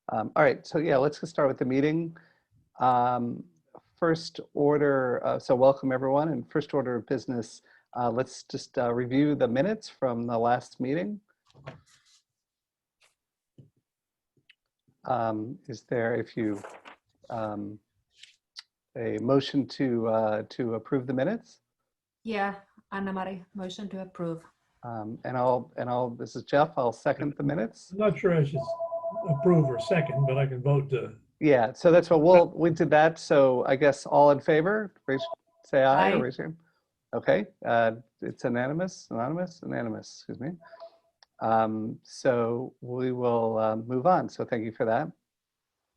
All right, so yeah, let's get started with the meeting. Um, First order, so welcome everyone, and first order of business, let's just review the minutes from the last meeting. Is there, a motion to approve the minutes? Yeah, Anna Marie, motion to approve. This is Jeff, I'll second the minutes. I'm not sure I should approve or second, but I can vote to. Yeah, so that's what we did that. So I guess all in favor, say aye or Aye. raise your hand. Okay, it's unanimous, excuse me. So we will move on. So thank you for that.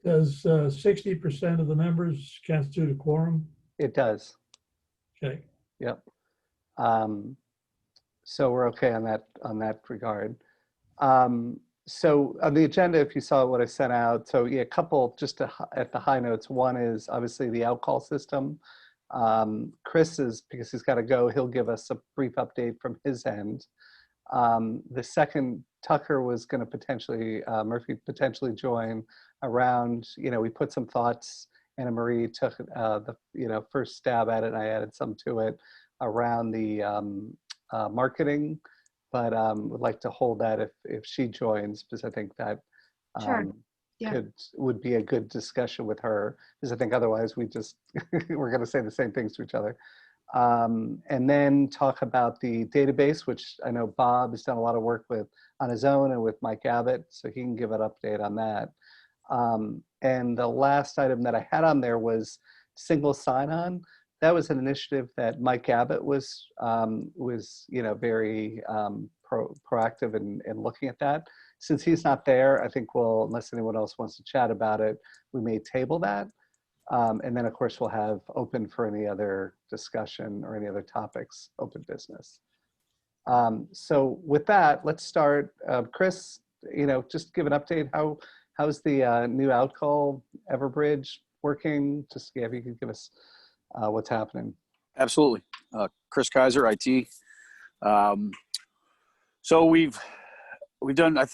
Does 60% of the members constitute a quorum? It does. Okay. Yep. So we're okay on that regard. So on the agenda, if you saw what I sent out, so yeah, a couple just at the high notes. One is obviously the outcall system. Chris is, because he's got to go, he'll give us a brief update from his end. The second, Tucker was going to potentially, Murphy potentially join around, we put some thoughts, Anna Marie took the first stab at it, and I added some to it around the marketing, but would like to hold that if she joins, because I think that Sure. Yeah. would be a good discussion with her, because I think otherwise we just we're going to say the same things to each other. And then talk about the database, which I know Bob has done a lot of work with on his own and with Mike Abbott, so he can give an update on that. And the last item that I had on there was single sign-on. That was an initiative that Mike Abbott was very proactive in looking at that. Since he's not there, I think we'll, unless anyone else wants to chat about it, we may table that. And then of course we'll have open for any other discussion or any other topics, open business. So with that, let's start. Chris, just give an update. How's the new outcall Everbridge working? Just if you could give us what's happening. Absolutely. Chris Kaiser, IT. So we've done, I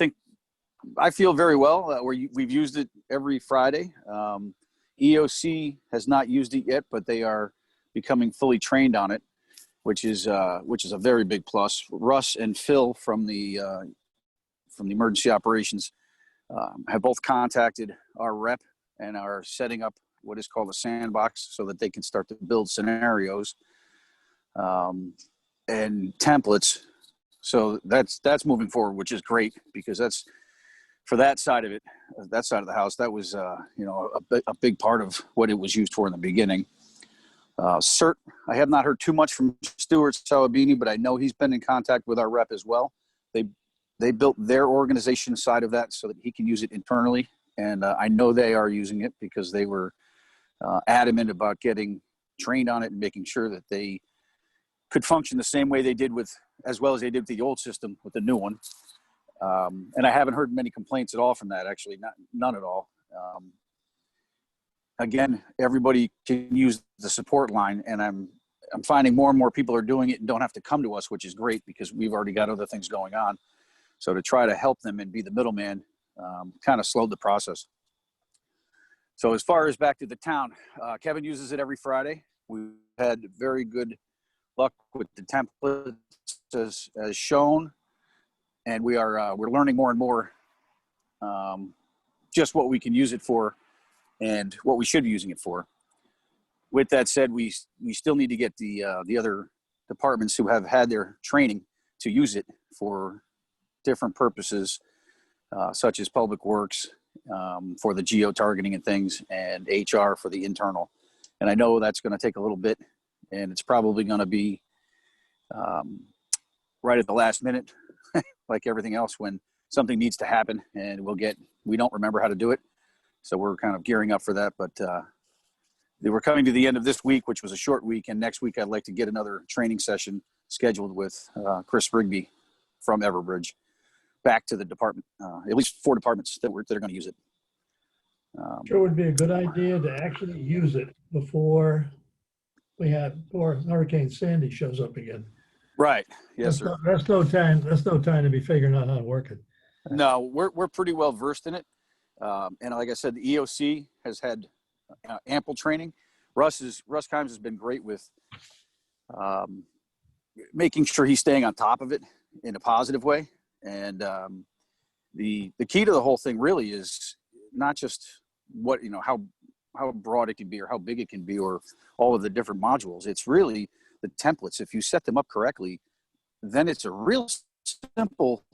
feel very well. We've used it every Friday. EOC has not used it yet, but they are becoming fully trained on it, which is a very big plus. Russ and Phil from the emergency operations have both contacted our rep and are setting up what is called a sandbox so that they can start to build scenarios and templates. So that's moving forward, which is great, because that's, for that side of it, that side of the house, that was a big part of what it was used for in the beginning. CERT, I have not heard too much from Stuart Salabini, but I know he's been in contact with our rep as well. They built their organization side of that so that he can use it internally, and I know they are using it because they were adamant about getting trained on it and making sure that they could function the same way they did as well as they did with the old system with the new one. And I haven't heard many complaints at all from that, actually, none at all. Again, everybody can use the support line, and I'm finding more and more people are doing it and don't have to come to us, which is great because we've already got other things going on. So to try to help them and be the middleman kind of slowed the process. So as far as back to the town, Kevin uses it every Friday. We've had very good luck with the templates as shown. And we're learning more and more just what we can use it for and what we should be using it for. With that said, we still need to get the other departments who have had their training to use it for different purposes, such as Public Works for the geo-targeting and things, and HR for the internal. And I know that's going to take a little bit, and it's probably going to be right at the last minute, like everything else, when something needs to happen and we don't remember how to do it. So we're kind of gearing up for that, but they were coming to the end of this week, which was a short week. And next week, I'd like to get another training session scheduled with Chris Rigby from Everbridge back to the department, at least 4 departments that are going to use it. Sure would be a good idea to actually use it before Hurricane Sandy shows up again. Right. Yes, sir. That's no time to be figuring out how to work it. No, we're pretty well versed in it. And like I said, the EOC has had ample training. Russ Kimes has been great with making sure he's staying on top of it in a positive way. And the key to the whole thing really is not just what, how broad it can be or how big it can be or all of the different modules. It's really the templates. If you set them up correctly, then it's a real simple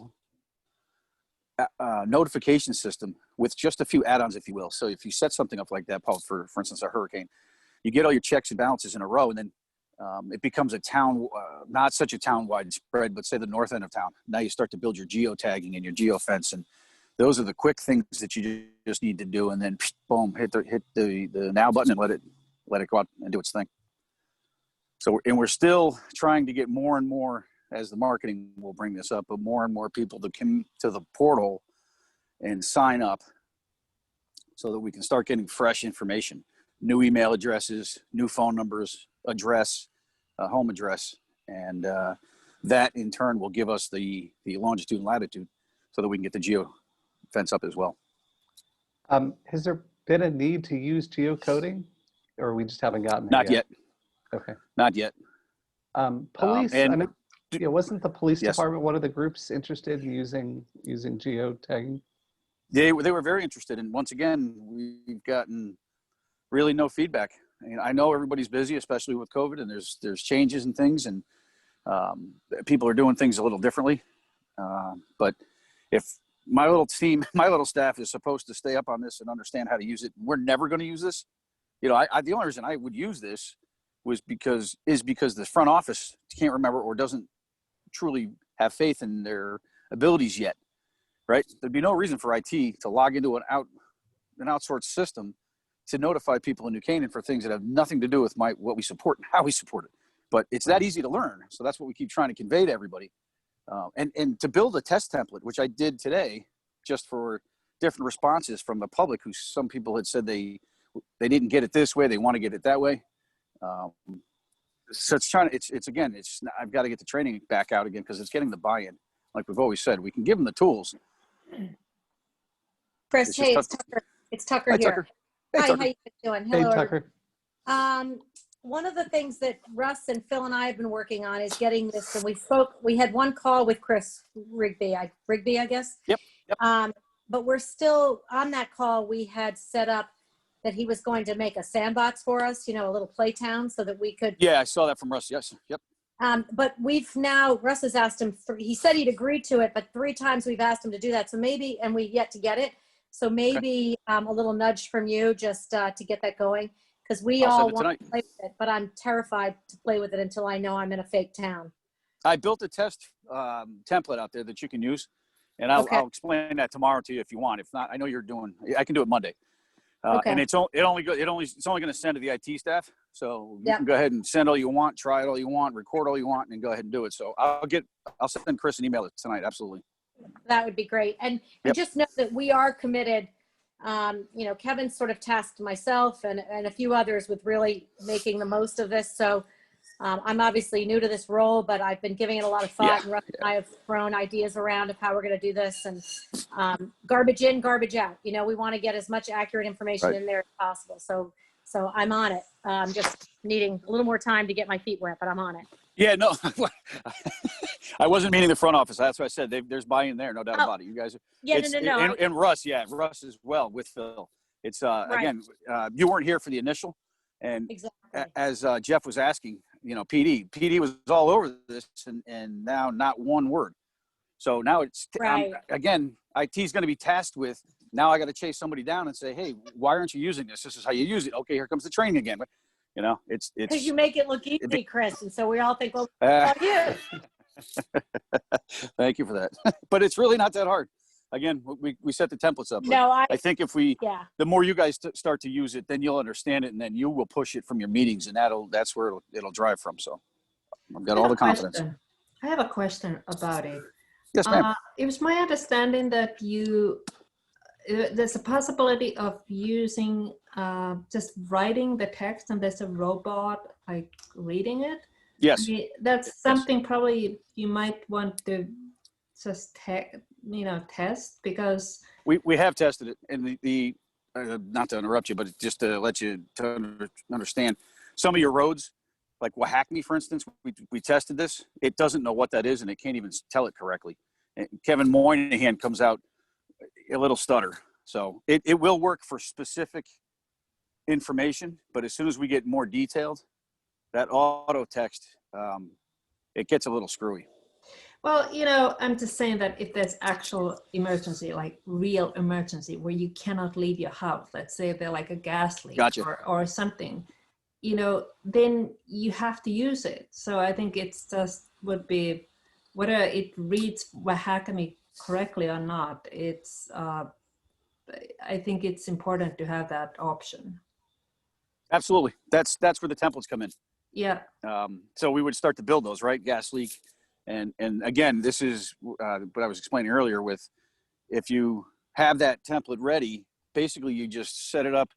notification system with just a few add-ons, if you will. So if you set something up like that, Paul, for instance, a hurricane, you get all your checks and balances in a row, and then it becomes a town, not such a town-wide spread, but say the north end of town. Now you start to build your geotagging and your geofence, and those are the quick things that you just need to do. And then boom, hit the now button and let it go out and do its thing. So, and we're still trying to get more and more, as the marketing will bring this up, but more and more people to come to the portal and sign up so that we can start getting fresh information, new email addresses, new phone numbers, address, home address. And that in turn will give us the longitude and latitude so that we can get the geo fence up as well. Has there been a need to use geocoding, or we just haven't gotten there Not yet. Okay. Not yet. Police, I and- know, yeah, wasn't the police Yes. department one of the groups interested in using geotagging? They were very interested. And once again, we've gotten really no feedback. I know everybody's busy, especially with COVID, and there's changes and things, and people are doing things a little differently. But if my little team, my little staff is supposed to stay up on this and understand how to use it, we're never going to use this. The only reason I would use this is because the front office can't remember or doesn't truly have faith in their abilities yet, right? There'd be no reason for IT to log into an outsourced system to notify people in New Canaan for things that have nothing to do with what we support and how we support it. But it's that easy to learn. So that's what we keep trying to convey to everybody. And to build a test template, which I did today, just for different responses from the public, who some people had said they didn't get it this way, they want to get it that way. So I've got to get the training back out again, because it's getting the buy-in. Like we've always said, we can give them the tools. Chris, hey, it's Tucker. It's Tucker Hi, here. Tucker. Hey, Hi, Tucker. how you doing? Hey, Hello, Tucker. everyone. One of the things that Russ and Phil and I have been working on is getting this, and we had one call with Chris Rigby, I guess. Yep. But we're still on that call. We had set up that he was going to make a sandbox for us, a little play town, so that we could. Yeah, I saw that from Russ. Yes. Yep. But Russ has asked him, he said he'd agreed to it, but 3 times we've asked him to do that. So maybe, and we yet to get it. So maybe a little nudge from you just to get that going. Because we I'll all send it want tonight. to play with it, but I'm terrified to play with it until I know I'm in a fake town. I built a test template out there that you can use, and I'll explain that tomorrow to you if you want. If not, I know I can do it Monday. Okay. And it's only going to send to the IT staff. So you can go ahead and send all you want, try it all you want, record all you want, and go ahead and do it. So I'll send Chris an email tonight. Absolutely. That would be great. And just know that we are committed. Kevin sort of tasked myself and a few others with really making the most of this. So I'm obviously new to this role, but I've been giving it a lot of thought. And Russ and I have thrown ideas around of how we're going to do this, and garbage in, garbage out. We want to get as much accurate information in there as possible. So I'm on it. Just needing a little more time to get my feet wet, but I'm on it. Yeah, no, I wasn't meaning the front office. That's what I said. There's buy-in there, no doubt about it. You guys, No. And Russ, Russ as well with Phil. It's again, you weren't here for the initial, and exactly. As Jeff was asking, PD was all over this, and now not one word. So now it's again, IT's going to be tasked with. Now I got to chase somebody down and say, hey, why aren't you using this? This is how you use it. Okay, here comes the training again. But it's because you make it look easy, Chris, and so we all think, well, you. Thank you for that. But it's really not that hard. Again, we set the templates up. No, I think if the more you guys start to use it, then you'll understand it, and then you will push it from your meetings, and that's where it'll drive from. So I've got all the confidence. I have a question about it. Yes, ma'am. It was my understanding that there's a possibility of using just writing the text and there's a robot like reading it. Yes. I mean, that's something probably you might want to just test, because We have tested it, and the not to interrupt you, but just to let you understand, some of your roads, like Wahackney, for instance, we tested this. It doesn't know what that is, and it can't even tell it correctly. And Kevin Moynihan comes out a little stutter. So it will work for specific information, but as soon as we get more detailed, that auto text, it gets a little screwy. Well, I'm just saying that if there's actual emergency, like real emergency, where you cannot leave your house, let's say they're like a gas leak Gotcha. or something, then you have to use it. So I think it's just would be, whether it reads Wahackney correctly or not, it's, I think it's important to have that option. Absolutely. That's where the templates come in. Yeah. So we would start to build those, right? Gas leak. And again, this is what I was explaining earlier with, if you have that template ready, basically you just set it up,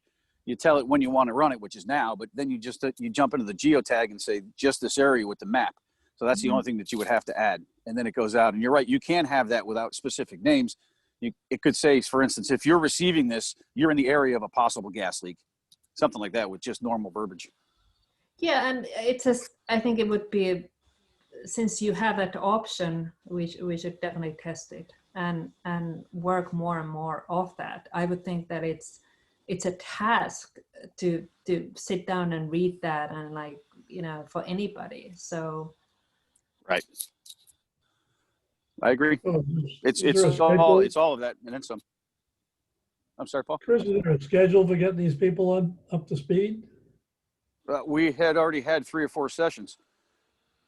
you tell it when you want to run it, which is now, but then you jump into the geotag and say just this area with the map. So that's the only thing that you would have to add. And then it goes out, and you're right, you can have that without specific names. It could say, for instance, if you're receiving this, you're in the area of a possible gas leak, something like that with just normal verbiage. Yeah, and I think it would be, since you have that option, we should definitely test it and work more and more off that. I would think that it's a task to sit down and read that, and for anybody. So right, I agree. So It's all of that and then some. I'm sorry, Paul. Chris, is there a schedule for getting these people up to speed? We had already had 3 or 4 sessions.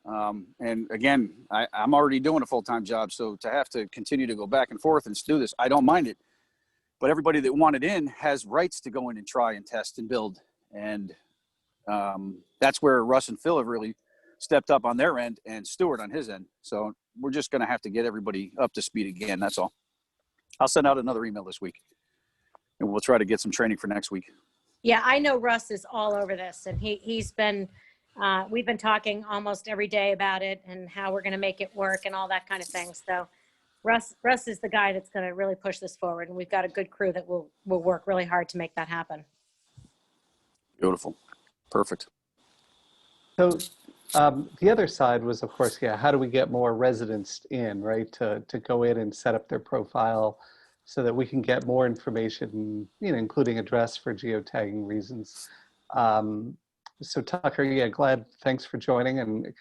And again, I'm already doing a full-time job. So to have to continue to go back and forth and do this, I don't mind it. But everybody that wanted in has rights to go in and try and test and build. And that's where Russ and Phil have really stepped up on their end, and Stuart on his end. So we're just going to have to get everybody up to speed again. That's all. I'll send out another email this week, and we'll try to get some training for next week. Yeah, I know Russ is all over this, and he's been, we've been talking almost every day about it and how we're going to make it work and all that kind of thing. So Russ is the guy that's going to really push this forward, and we've got a good crew that will work really hard to make that happen. Beautiful. Perfect. So the other side was, of course, how do we get more residents in, right, to go in and set up their profile so that we can get more information, including address for geotagging reasons. So Tucker, thanks for joining, and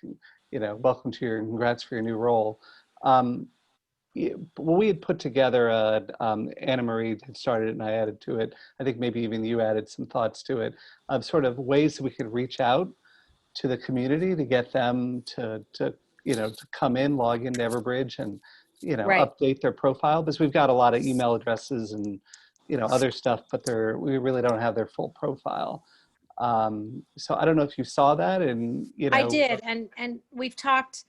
welcome to your, congrats for your new role. We had put together Anna Marie had started it and I added to it. I think maybe even you added some thoughts to it of sort of ways that we could reach out to the community to get them to come in, log into Everbridge and, Right. update their profile, because we've got a lot of email addresses and, other stuff, but we really don't have their full profile. So I don't know if you saw that, and, I did. And we've talked,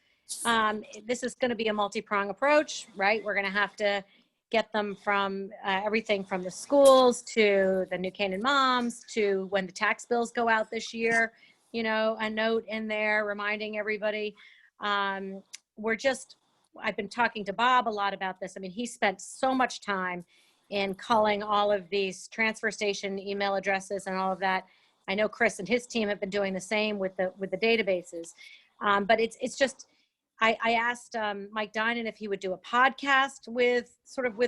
this is going to be a multi-prong approach, right? We're going to have to get them from everything from the schools to the New Canaan moms to when the tax bills go out this year, a note in there reminding everybody. I've been talking to Bob a lot about this. I mean, he spent so much time in culling all of these transfer station email addresses and all of that. I know Chris and his team have been doing the same with the databases. But it's just, I asked Mike Dinan if he would do a podcast with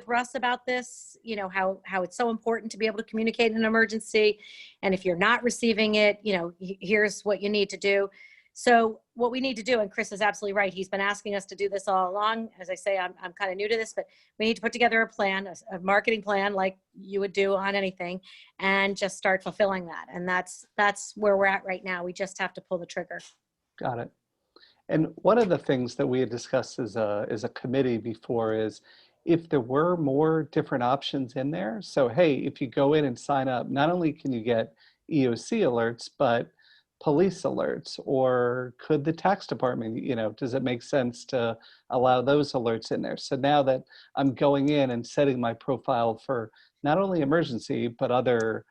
Russ about this, how it's so important to be able to communicate in an emergency. And if you're not receiving it, here's what you need to do. So what we need to do, and Chris is absolutely right, he's been asking us to do this all along. As I say, I'm kind of new to this, but we need to put together a plan, a marketing plan like you would do on anything, and just start fulfilling that. And that's where we're at right now. We just have to pull the trigger. Got it. And one of the things that we had discussed as a committee before is if there were more different options in there. So, hey, if you go in and sign up, not only can you get EOC alerts, but police alerts, or could the tax department, does it make sense to allow those alerts in there? So now that I'm going in and setting my profile for not only emergency, but other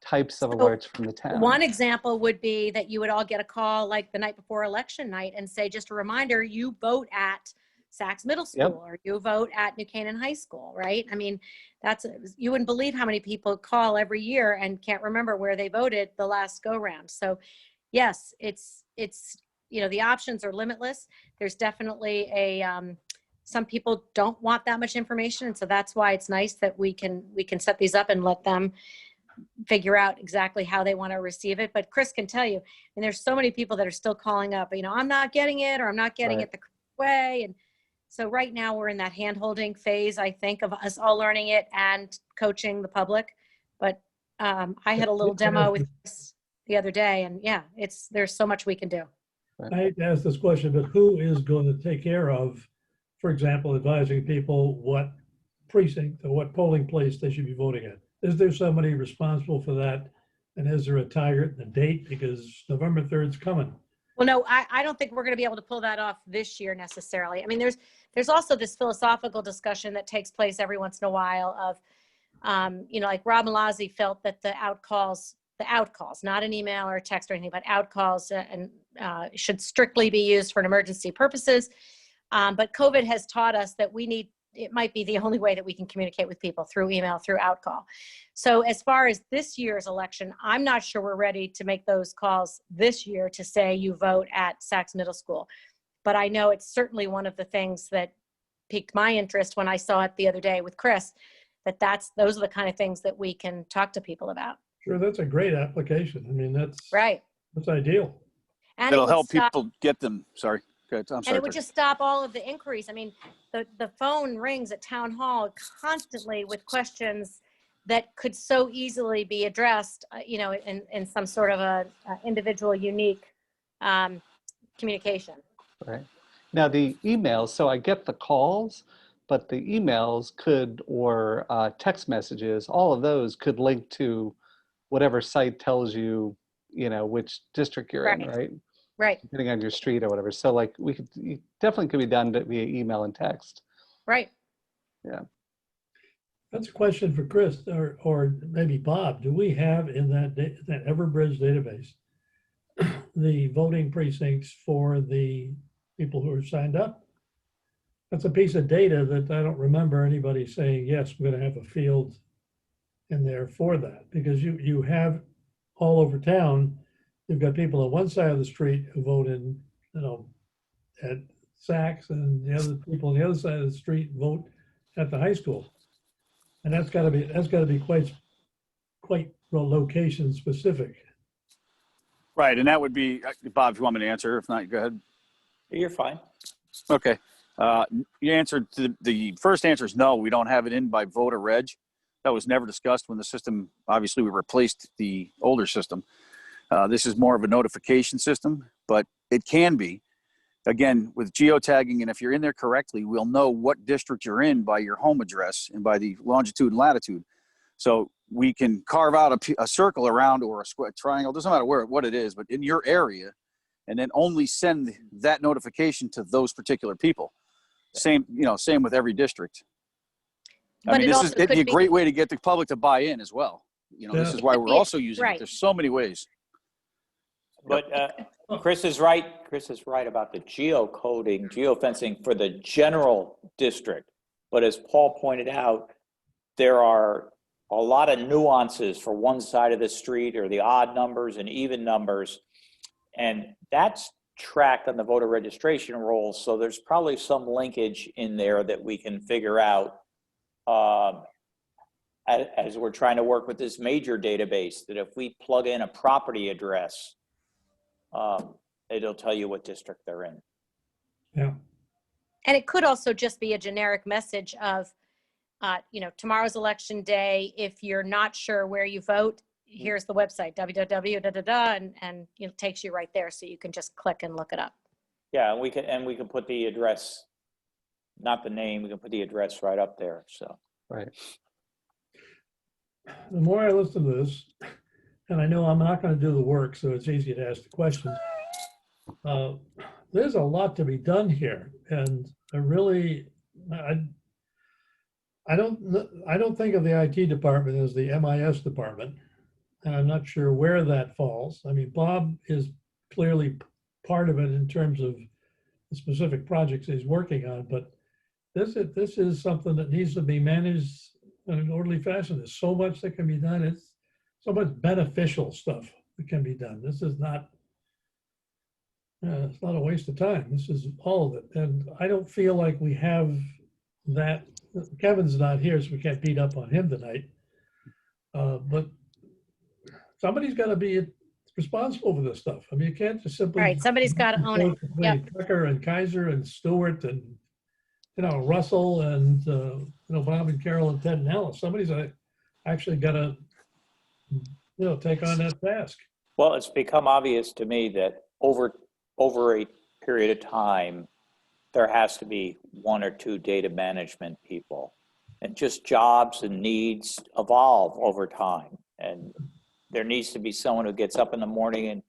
types of alerts from the town. One example would be that you would all get a call like the night before election night and say, just a reminder, you vote at Saks Middle School, or you vote at New Canaan High School, right? I mean, you wouldn't believe how many people call every year and can't remember where they voted the last go round. So yes, it's, the options are limitless. There's definitely some people don't want that much information. And so that's why it's nice that we can set these up and let them figure out exactly how they want to receive it. But Chris can tell you, and there's so many people that are still calling up, I'm not getting it, or I'm not getting it the correct way. And so right now we're in that hand-holding phase, I think, of us all learning it and coaching the public. But I had a little demo with Chris the other day, and yeah, there's so much we can do. I hate to ask this question, but who is going to take care of, for example, advising people what precinct or what polling place they should be voting at? Is there somebody responsible for that? And is there a target, a date? Because November 3rd is coming. Well, no, I don't think we're going to be able to pull that off this year necessarily. I mean, there's also this philosophical discussion that takes place every once in a while of, like Rob Malazzi felt that the outcalls, not an email or a text or anything, but outcalls should strictly be used for emergency purposes. But COVID has taught us that it might be the only way that we can communicate with people, through email, through outcall. So as far as this year's election, I'm not sure we're ready to make those calls this year to say you vote at Saks Middle School. But I know it's certainly one of the things that piqued my interest when I saw it the other day with Chris, those are the kind of things that we can talk to people about. Sure, that's a great application. I mean, that's ideal. And It'll help people get them. Sorry. I'm sorry. And it would just stop all of the inquiries. I mean, the phone rings at town hall constantly with questions that could so easily be addressed, in some sort of a individual, unique communication. Right. Now the emails, so I get the calls, but the emails or text messages, all of those could link to whatever site tells you, which district you're in, right? Right. Depending on your street or whatever. So like it definitely could be done via email and text. Right. Yeah. That's a question for Chris or maybe Bob. Do we have in that Everbridge database the voting precincts for the people who are signed up? That's a piece of data that I don't remember anybody saying, yes, we're going to have a field in there for that, because you have all over town, you've got people on one side of the street who vote in, at Saks, and the other people on the other side of the street vote at the high school. And that's got to be quite well location specific. Right, and that would be, Bob, if you want me to answer, if not, go ahead. You're fine. Okay. You answered, the first answer is no, we don't have it in by voter reg. That was never discussed when the system, obviously we replaced the older system. This is more of a notification system, but it can be. Again, with geotagging, and if you're in there correctly, we'll know what district you're in by your home address and by the longitude and latitude. So we can carve out a circle around, or a square triangle, doesn't matter what it is, but in your area, and then only send that notification to those particular people. Same with every district. But I mean, it'd be a great way to get the public to buy in as well. This is why we're also using it. There's so many ways. But Chris is right. Chris is right about the geocoding, geofencing for the general district. But as Paul pointed out, there are a lot of nuances for one side of the street, or the odd numbers and even numbers. And that's tracked on the voter registration rolls. So there's probably some linkage in there that we can figure out as we're trying to work with this major database, that if we plug in a property address, it'll tell you what district they're in. Yeah. And it could also just be a generic message of, tomorrow's election day. If you're not sure where you vote, here's the website, www, and it takes you right there, so you can just click and look it up. Yeah, and we can put the address, not the name. We can put the address right up there. So right. The more I listen to this, and I know I'm not going to do the work, so it's easy to ask the questions. There's a lot to be done here, and I don't think of the IT department as the MIS department, and I'm not sure where that falls. I mean, Bob is clearly part of it in terms of the specific projects he's working on, but this is something that needs to be managed in an orderly fashion. There's so much that can be done. It's so much beneficial stuff that can be done. This is not, it's not a waste of time. This is all of it. And I don't feel like we have that. Kevin's not here, so we can't beat up on him tonight. But somebody's got to be responsible for this stuff. I mean, you can't just simply. Right, somebody's got to own it. Yep. Tucker and Kaiser and Stewart and, Russell and, Bob and Carol and Ted and Alice. Somebody's actually got to, take on that task. Well, it's become obvious to me that over a period of time, there has to be 1 or 2 data management people, and just jobs and needs evolve over time. And there needs to be someone who gets up in the morning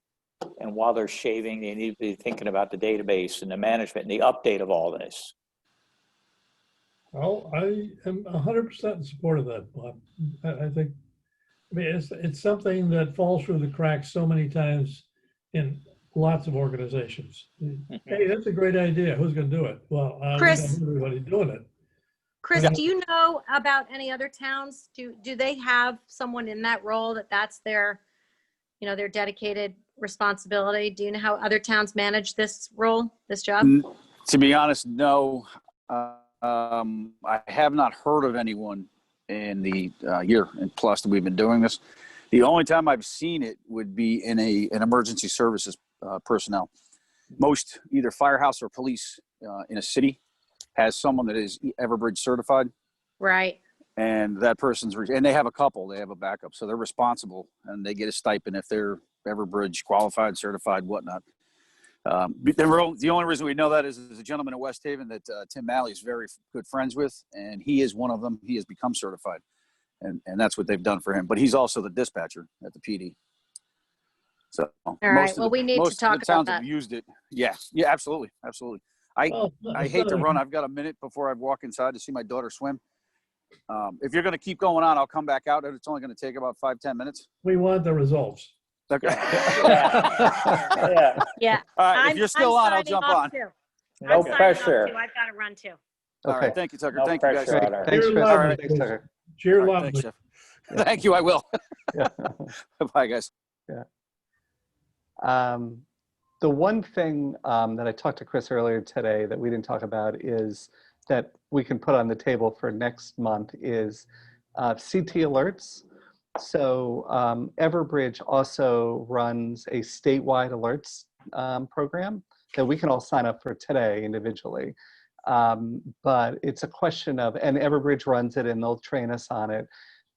and while they're shaving, they need to be thinking about the database and the management and the update of all this. Well, I am 100% in support of that, Bob. I think, it's something that falls through the cracks so many times in lots of organizations. Hey, that's a great idea. Who's going to do it? Well, Chris. we don't have anybody doing it. Chris, Yeah. do you know about any other towns? Do they have someone in that role that's their, their dedicated responsibility? Do you know how other towns manage this role, this job? To be honest, no. I have not heard of anyone in the year and plus that we've been doing this. The only time I've seen it would be in an emergency services personnel. Most either firehouse or police in a city has someone that is Everbridge certified. Right. And that person's, and they have a couple, they have a backup. So they're responsible and they get a stipend if they're Everbridge qualified, certified, whatnot. The only reason we know that is there's a gentleman in West Haven that Tim Malley is very good friends with, and he is one of them. He has become certified, and that's what they've done for him. But he's also the dispatcher at the PD. So All right. Well, we need to talk the towns about have that. used it. Yeah, absolutely. I hate to run. I've got a minute before I walk inside to see my daughter swim. If you're going to keep going on, I'll come back out. It's only going to take about 5-10 minutes. We want the results. Okay. Yeah. Yeah. All right. If you're still on, I'll signing jump off on. too. No I'm signing off pressure. too. I've got to run too. All Okay. right. Thank you, Tucker. No Thank you, guys. pressure Great. on her. Thanks, Cheer Chris. loudly, Thanks, Tucker. Cheer All right, loudly. thanks, Jeff. Thank you. I will. Yeah. Bye, guys. The one thing that I talked to Chris earlier today that we didn't talk about is that we can put on the table for next month is CT alerts. So Everbridge also runs a statewide alerts program that we can all sign up for today individually. But it's a question of, and Everbridge runs it and they'll train us on it,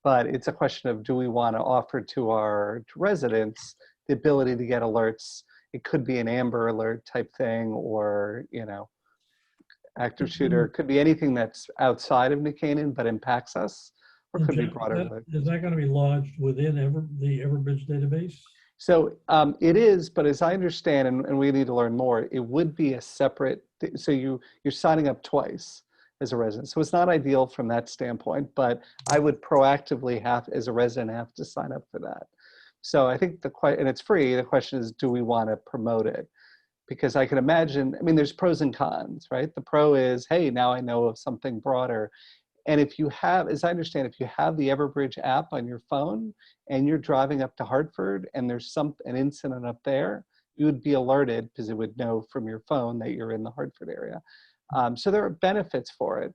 but it's a question of, do we want to offer to our residents the ability to get alerts? It could be an Amber Alert type thing, or, active shooter. It could be anything that's outside of New Canaan but impacts us, or could be broader. Is that going to be lodged within the Everbridge database? So it is, but as I understand, and we need to learn more, it would be a separate, so you're signing up twice as a resident. So it's not ideal from that standpoint, but I would proactively as a resident, have to sign up for that. So I think and it's free, the question is, do we want to promote it? Because I can imagine, there's pros and cons, right? The pro is, hey, now I know of something broader. And if you have, as I understand, if you have the Everbridge app on your phone and you're driving up to Hartford and there's an incident up there, you would be alerted because it would know from your phone that you're in the Hartford area. So there are benefits for it.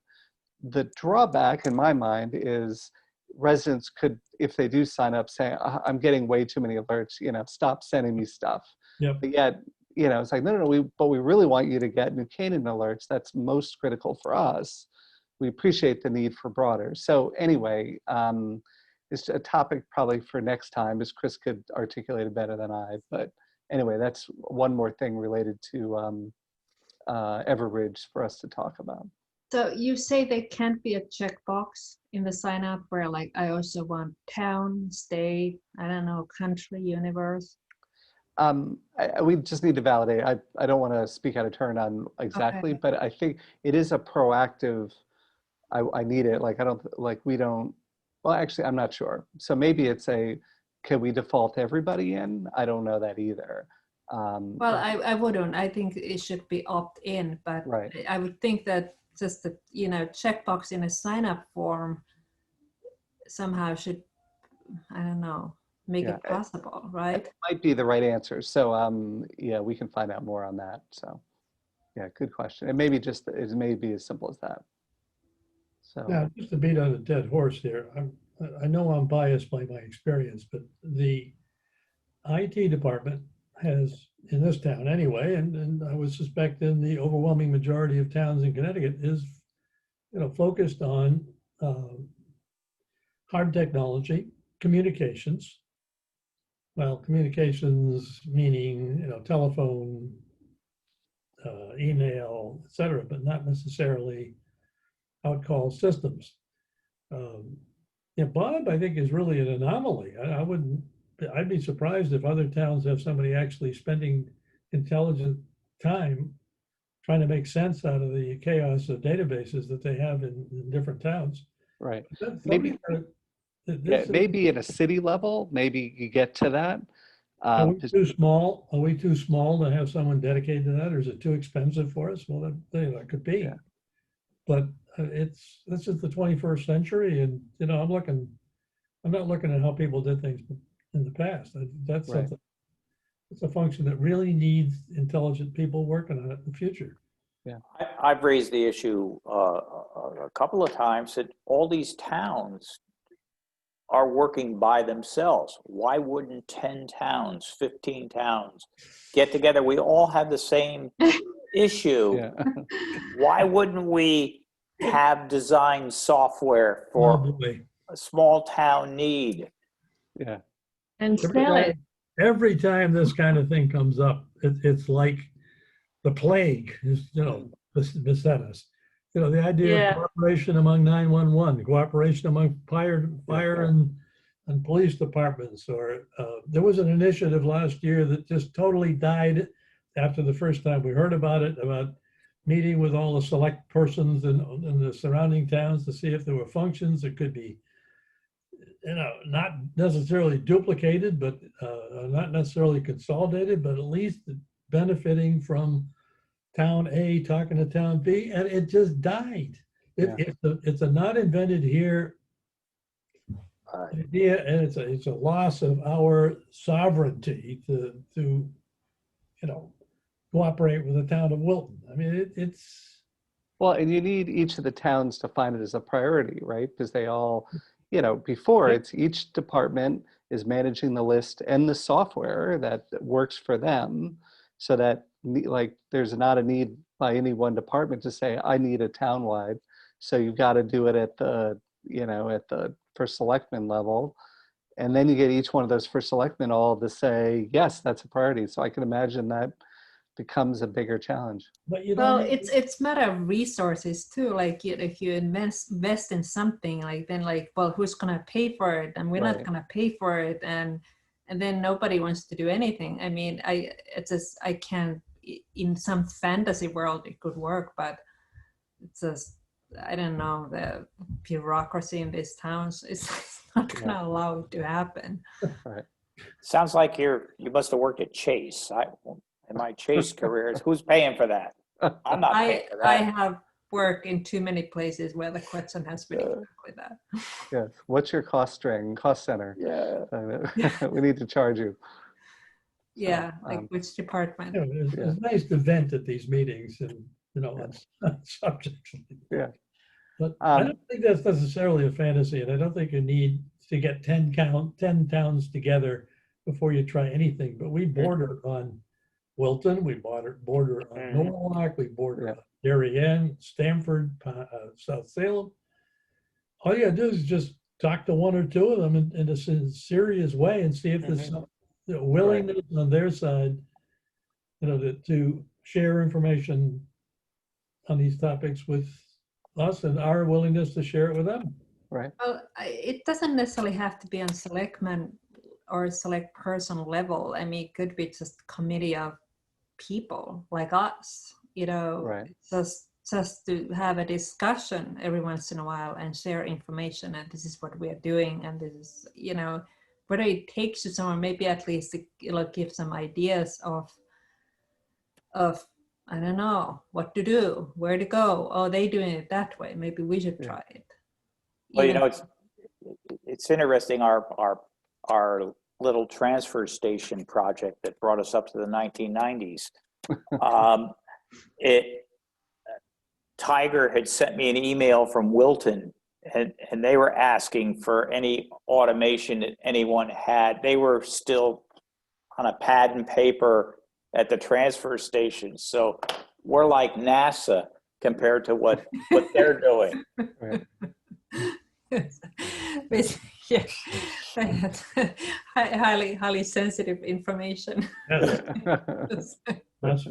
The drawback in my mind is residents could, if they do sign up, say, I'm getting way too many alerts, stop sending me stuff. Yep. But yet, it's like, no, we really want you to get New Canaan alerts. That's most critical for us. We appreciate the need for broader. So anyway, it's a topic probably for next time, as Chris could articulate it better than I. But anyway, that's one more thing related to Everbridge for us to talk about. So you say there can't be a checkbox in the sign up where like, I also want town, state, I don't know, country, universe. We just need to validate. I don't want to speak out of turn on exactly, Okay. but I think it is a proactive, I need it. Well, actually, I'm not sure. So maybe it's can we default everybody in? I don't know that either. Well, I wouldn't. I think it should be opt-in, but Right. I would think that just the, checkbox in a sign-up form somehow should, I don't know, make Yeah, it possible, right? might be the right answer. So yeah, we can find out more on that. So yeah, good question. It may be it may be as simple as that. So Now, just to beat on a dead horse here, I know I'm biased by my experience, but the IT department has, in this town anyway, and I would suspect in the overwhelming majority of towns in Connecticut, is, focused on hard technology, communications. Well, communications meaning, telephone, email, et cetera, but not necessarily outcall systems. Bob, I think, is really an anomaly. I'd be surprised if other towns have somebody actually spending intelligent time trying to make sense out of the chaos of databases that they have in different towns. right. Maybe. Maybe at a city level, maybe you get to that. Are we too small? Are we too small to have someone dedicated to that, or is it too expensive for us? Well, that could be. Yeah. But this is the 21st century, and I'm not looking at how people did things in the past. That's Right. something. It's a function that really needs intelligent people working on it in the future. I've raised the issue a couple of times that all these towns are working by themselves. Why wouldn't 10 towns, 15 towns get together? We all have the same issue. Yeah. Why wouldn't we have design software for Probably. a small town need? Yeah. And Every time this kind of thing comes up, it's like the plague is, beset us. The idea of cooperation among 911, cooperation among fire and police departments, or there was an initiative last year that just totally died after the first time we heard about it, about meeting with all the select persons in the surrounding towns to see if there were functions that could be, not necessarily duplicated, but not necessarily consolidated, but at least benefiting from town A talking to town B, and it just died. It's a not invented here idea, and it's a loss of our sovereignty to cooperate with the town of Wilton. I mean, it's Well, and you need each of the towns to find it as a priority, right? Because they all, before it's each department is managing the list and the software that works for them, so that there's not a need by any one department to say, I need a townwide. So you've got to do it at the first selectman level. And then you get each one of those first selectmen all to say, yes, that's a priority. So I can imagine that becomes a bigger challenge. But it's matter of resources too. Like if you invest in something, who's gonna pay for it? And we're not gonna pay for it, and then nobody wants to do anything. I mean, I can't. In some fantasy world, it could work, but it's just, I don't know, the bureaucracy in these towns is not gonna allow it to happen. Right. Sounds like you must have worked at Chase. In my Chase careers, who's paying for that? I'm not paying for that. I have worked in too many places where the question has been exactly that. Yes. What's your cost center? Yeah. We need to charge you. Yeah, which department? it's nice to vent at these meetings and on subjects. Yeah. But I don't think that's necessarily a fantasy, and I don't think you need to get 10 towns together before you try anything. But we border on Wilton, we border on Norwalk, we border on Darien, Stamford, South Salem. All you gotta do is just talk to one or two of them in a serious way and see if there's some willingness on their side, to share information on these topics with us, and our willingness to share it with them. Right. Well, it doesn't necessarily have to be on selectman or select person level. I mean, it could be just a committee of people like us, just to have a discussion every once in a while and share information, and this is what we are doing, and this is, whether it takes you somewhere, maybe at least it'll give some ideas of of, I don't know, what to do, where to go. Oh, they doing it that way. Maybe we should Yeah. try it. Well, you Even- know, it's interesting, our little transfer station project that brought us up to the 1990s. Tiger had sent me an email from Wilton, and they were asking for any automation that anyone had. They were still on a pad and paper at the transfer station. So we're like NASA compared to what they're doing. Right. But, yeah, I had highly sensitive information. Yes, that's,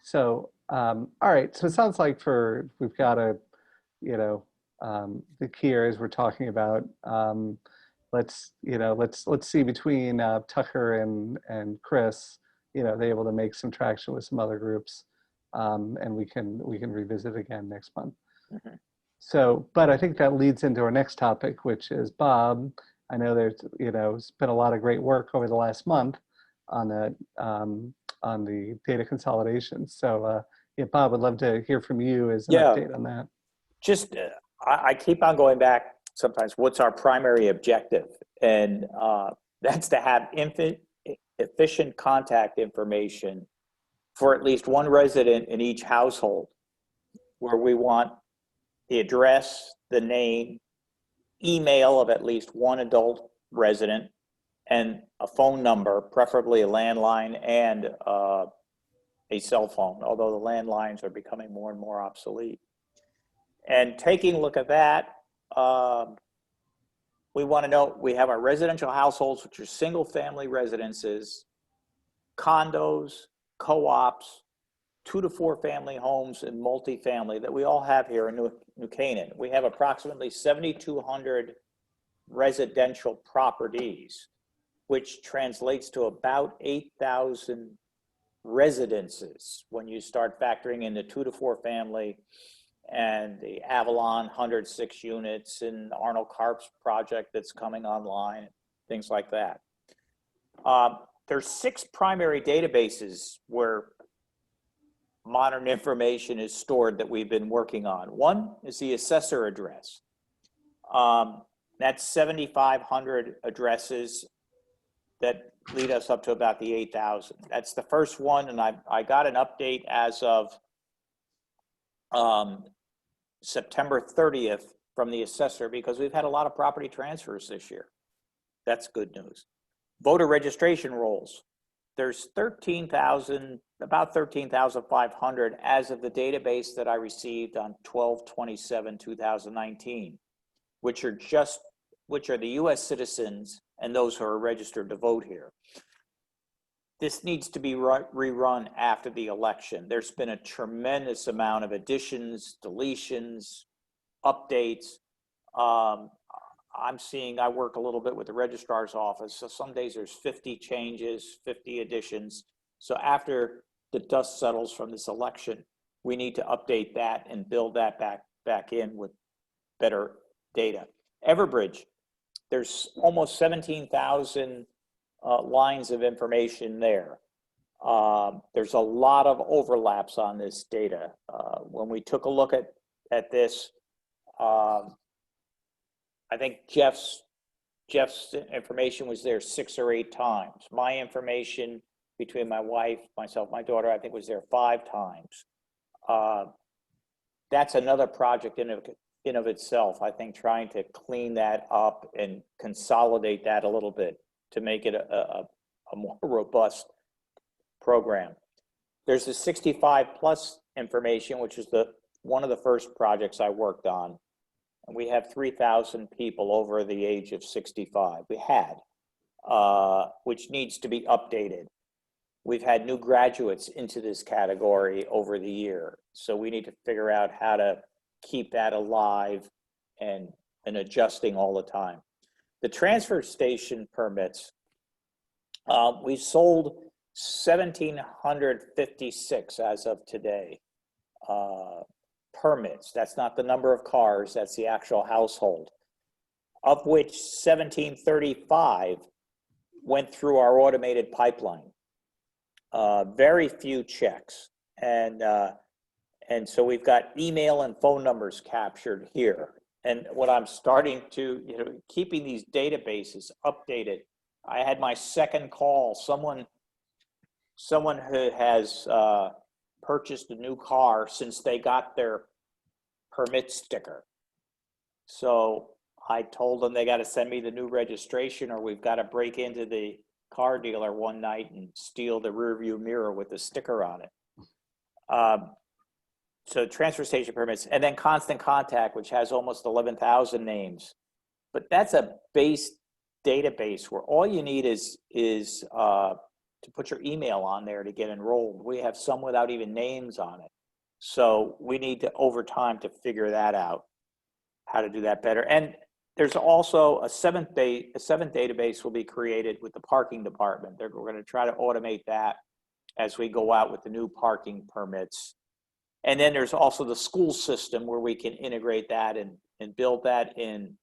So, all right. So it sounds like we've got a, the key areas we're talking about. Let's see between Tucker and Chris, they're able to make some traction with some other groups, and we can revisit again next month. Mhm. So, but I think that leads into our next topic, which is Bob. I know it's been a lot of great work over the last month on the data consolidation. So, yeah, Bob, I'd love to hear from you as an Yeah. update on that. Just, I keep on going back sometimes, what's our primary objective? And that's to have efficient contact information for at least one resident in each household, where we want the address, the name, email of at least one adult resident, and a phone number, preferably a landline and a cell phone, although the landlines are becoming more and more obsolete. And taking a look at that, we want to know, we have our residential households, which are single family residences, condos, co-ops, 2 to 4 family homes, and multifamily that we all have here in New Canaan. We have approximately 7,200 residential properties, which translates to about 8,000 residences when you start factoring in the 2 to 4 family and the Avalon 106 units and Arnold Karp's project that's coming online, things like that. There's 6 primary databases where modern information is stored that we've been working on. One is the assessor address. That's 7,500 addresses that lead us up to about the 8,000. That's the first one, and I got an update as of September 30th from the assessor, because we've had a lot of property transfers this year. That's good news. Voter registration rolls. There's about 13,500 as of the database that I received on 12/27/2019, which are the US citizens and those who are registered to vote here. This needs to be rerun after the election. There's been a tremendous amount of additions, deletions, updates. I work a little bit with the registrar's office, so some days there's 50 changes, 50 additions. So after the dust settles from this election, we need to update that and build that back in with better data. Everbridge, there's almost 17,000 lines of information there. There's a lot of overlaps on this data. When we took a look at this, I think Jeff's information was there 6 or 8 times. My information between my wife, myself, my daughter, I think was there 5 times. That's another project in of itself. I think trying to clean that up and consolidate that a little bit to make it a more robust program. There's the 65 plus information, which is one of the first projects I worked on. And we have 3,000 people over the age of 65. We had, which needs to be updated. We've had new graduates into this category over the year. So we need to figure out how to keep that alive and adjusting all the time. The transfer station permits, we sold 1,756 as of today. Permits, that's not the number of cars, that's the actual household, of which 1,735 went through our automated pipeline. very few checks. And so we've got email and phone numbers captured here. And what I'm starting to, keeping these databases updated. I had my second call. Someone who has purchased a new car since they got their permit sticker. So I told them they got to send me the new registration, or we've got to break into the car dealer one night and steal the rear view mirror with the sticker on it. So transfer station permits, and then Constant Contact, which has almost 11,000 names. But that's a base database where all you need is to put your email on there to get enrolled. We have some without even names on it. So we need to, over time, to figure that out, how to do that better. And there's also a seventh database will be created with the parking department. We're going to try to automate that as we go out with the new parking permits. And then there's also the school system where we can integrate that and build that in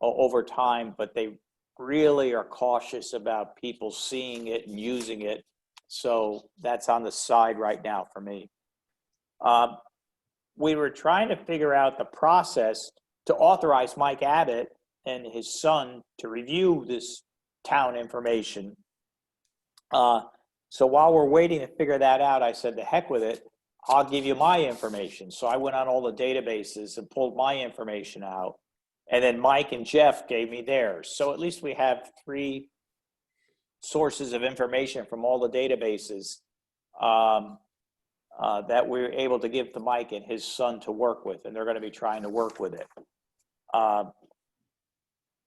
over time, but they really are cautious about people seeing it and using it. So that's on the side right now for me. We were trying to figure out the process to authorize Mike Abbott and his son to review this town information. So while we're waiting to figure that out, I said, the heck with it, I'll give you my information. So I went on all the databases and pulled my information out. And then Mike and Jeff gave me theirs. So at least we have 3 sources of information from all the databases that we're able to give to Mike and his son to work with. And they're going to be trying to work with it.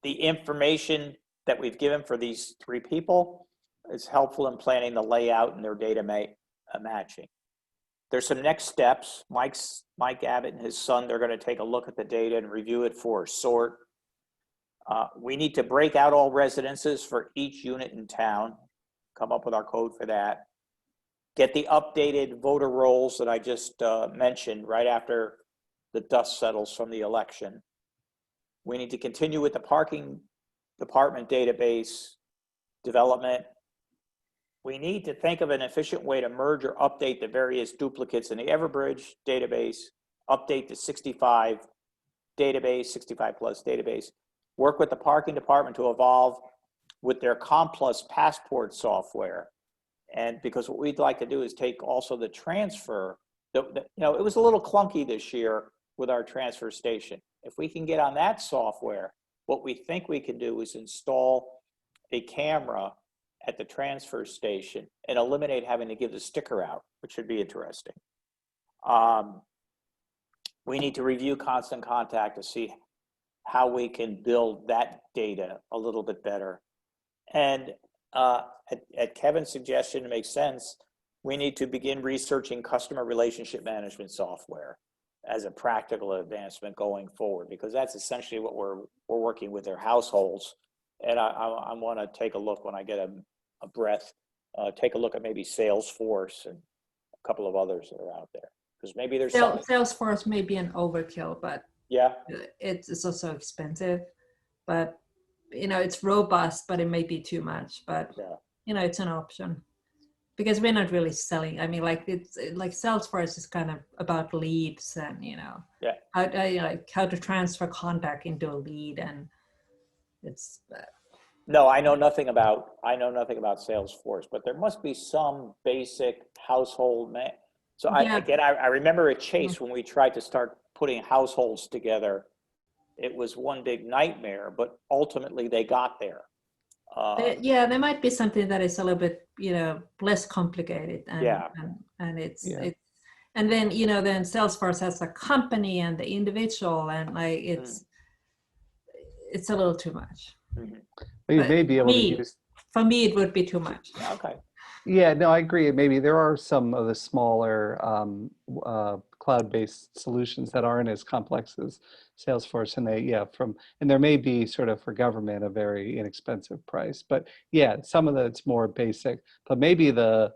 The information that we've given for these 3 people is helpful in planning the layout and their data matching. There's some next steps. Mike Abbott and his son, they're going to take a look at the data and review it for a sort. We need to break out all residences for each unit in town, come up with our code for that. Get the updated voter rolls that I just mentioned right after the dust settles from the election. We need to continue with the parking department database development. We need to think of an efficient way to merge or update the various duplicates in the Everbridge database, update the 65 plus database, work with the parking department to evolve with their ComPlus passport software. And because what we'd like to do is take also the transfer, it was a little clunky this year with our transfer station. If we can get on that software, what we think we can do is install a camera at the transfer station and eliminate having to give the sticker out, which should be interesting. We need to review Constant Contact to see how we can build that data a little bit better. And at Kevin's suggestion, it makes sense, we need to begin researching customer relationship management software as a practical advancement going forward, because that's essentially what we're working with their households. And I want to take a look when I get a breath, take a look at maybe Salesforce and a couple of others that are out there, because maybe there's Salesforce may be an overkill, but yeah, it's also expensive. But it's robust, but it may be too much. But yeah. It's an option because we're not really selling. I mean, it's like Salesforce is kind of about leads and how to transfer contact into a lead, and it's. No, I know nothing about Salesforce, but there must be some basic household. So I remember at Chase when we tried to start putting households together, it was one big nightmare, but ultimately they got there. There might be something that is a little bit, less complicated, and and then then Salesforce has a company and the individual, and it's a little too much. Mm-hmm. You may be able to use. For me, it would be too much. Okay. Yeah, no, I agree. Maybe there are some of the smaller cloud-based solutions that aren't as complex as Salesforce, and and there may be sort of for government a very inexpensive price, but some of that's more basic. But maybe the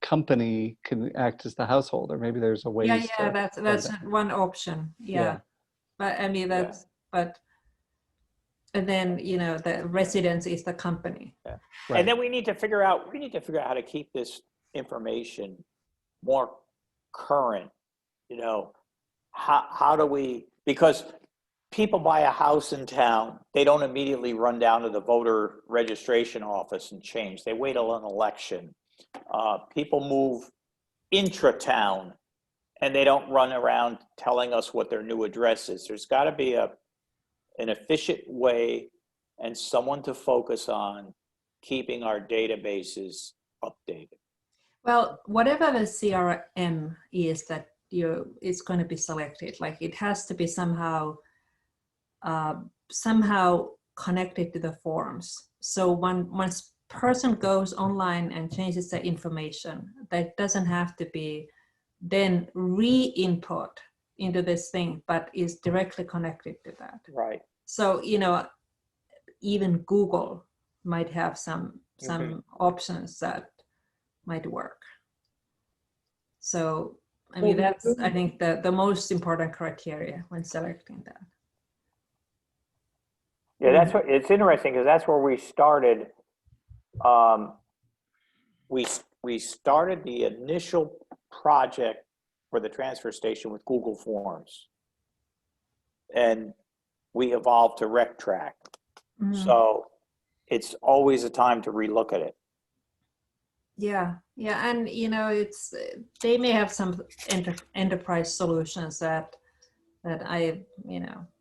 company can act as the household, or maybe there's a way. That's one option. Yeah, but I mean but and then, you know, the residence is the company. Right. Right. And then we need to figure out how to keep this information more current. You know, how do we, because people buy a house in town, they don't immediately run down to the voter registration office and change. They wait till an election. People move intra-town and they don't run around telling us what their new address is. There's got to be an efficient way and someone to focus on keeping our databases updated. Well, whatever the CRM is that it's going to be selected, like it has to be somehow connected to the forms. So once person goes online and changes the information, that doesn't have to be then re-input into this thing, but is directly connected to that. Right. So, you know, even Google might have some options that might work. So, I mean, that's, I think, the most important criteria when selecting that. Yeah, that's what, it's interesting because that's where we started. We started the initial project for the transfer station with Google Forms, and we evolved to RecTrack. So it's always a time to relook at it. Yeah, and you know, it's they may have some enterprise solutions that I'm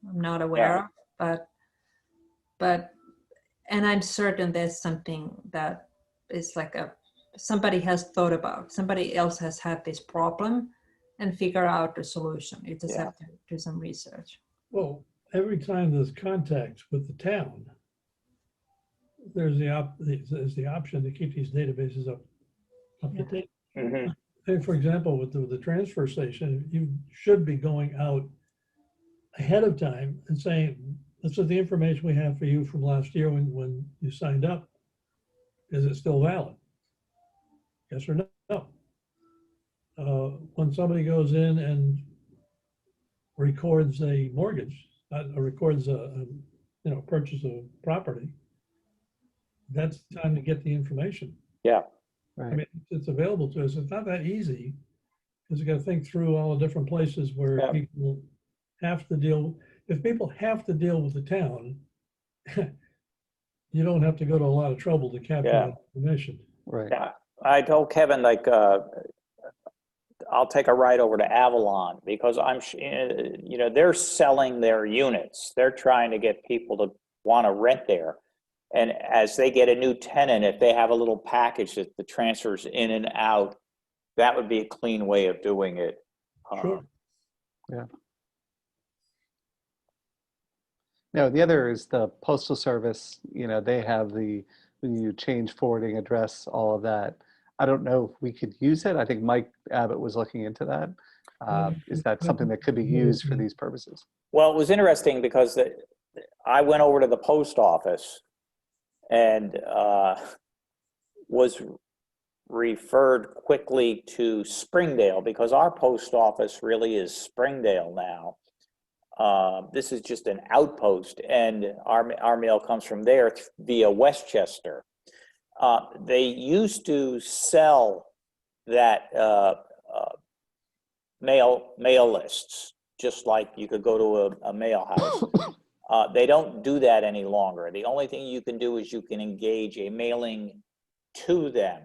not aware of, but and I'm certain there's something that is like somebody has thought about, somebody else has had this problem and figure out the solution. You just have to do some research. Well, every time there's contact with the town, there's the option to keep these databases up to date. And for example, with the transfer station, you should be going out ahead of time and saying, this is the information we have for you from last year when you signed up. Is it still valid? Yes or no? When somebody goes in and records a mortgage, records a purchase of property, that's the time to get the information. Yeah. Right. I mean, it's available to us. It's not that easy because you got to think through all the different places where people have to deal. If people have to deal with the town, you don't have to go to a lot of trouble to capture that information. Right. Yeah. I told Kevin, like, I'll take a ride over to Avalon because they're selling their units. They're trying to get people to want to rent there. And as they get a new tenant, if they have a little package that the transfers in and out, that would be a clean way of doing it. Sure. Yeah. No, the other is the Postal Service. You know, they have when you change forwarding address, all of that. I don't know if we could use it. I think Mike Abbott was looking into that. Is that something that could be used for these purposes? Well, it was interesting because I went over to the post office and was referred quickly to Springdale because our post office really is Springdale now. This is just an outpost, and our mail comes from there via Westchester. They used to sell that mail lists, just like you could go to a mail house. They don't do that any longer. The only thing you can do is you can engage a mailing to them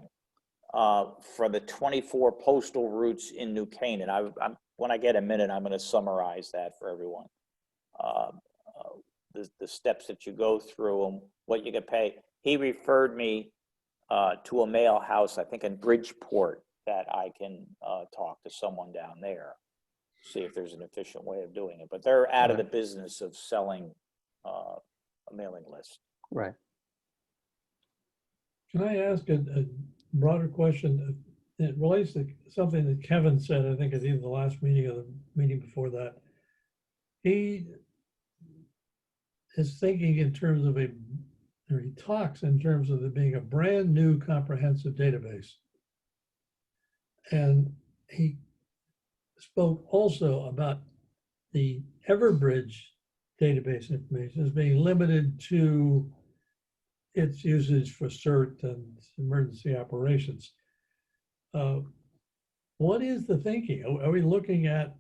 for the 24 postal routes in New Canaan. When I get a minute, I'm going to summarize that for everyone. The steps that you go through and what you can pay. He referred me to a mail house, I think in Bridgeport, that I can talk to someone down there, see if there's an efficient way of doing it. But they're out of the business of selling a mailing list. Right. Can I ask a broader question? It relates to something that Kevin said, I think, at either the last meeting or the meeting before that. He is thinking in terms of he talks in terms of it being a brand new comprehensive database. And he spoke also about the Everbridge database information as being limited to its usage for CERT and emergency operations. What is the thinking? Are we looking at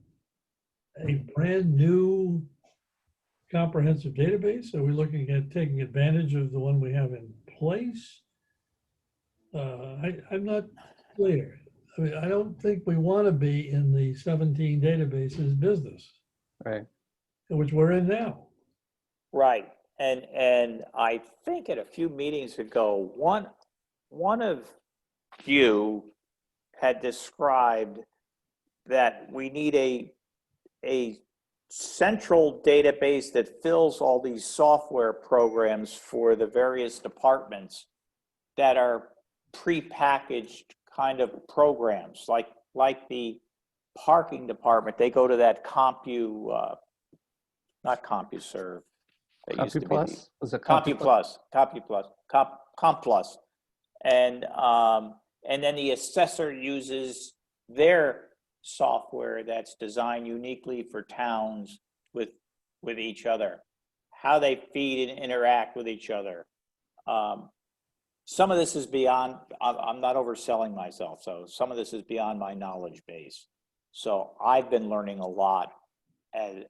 a brand new comprehensive database? Are we looking at taking advantage of the one we have in place? I'm not clear. I mean, I don't think we want to be in the 17 databases business, Right. which we're in now. Right. And I think at a few meetings ago, one of you had described that we need a central database that fills all these software programs for the various departments that are prepackaged kind of programs, like the parking department. They go to that not CompuServe. That used to be CompuPlus? Was it CompuPlus, ComPlus. And then the assessor uses their software that's designed uniquely for towns with each other, how they feed and interact with each other. Some of this is beyond, I'm not overselling myself, so some of this is beyond my knowledge base. So I've been learning a lot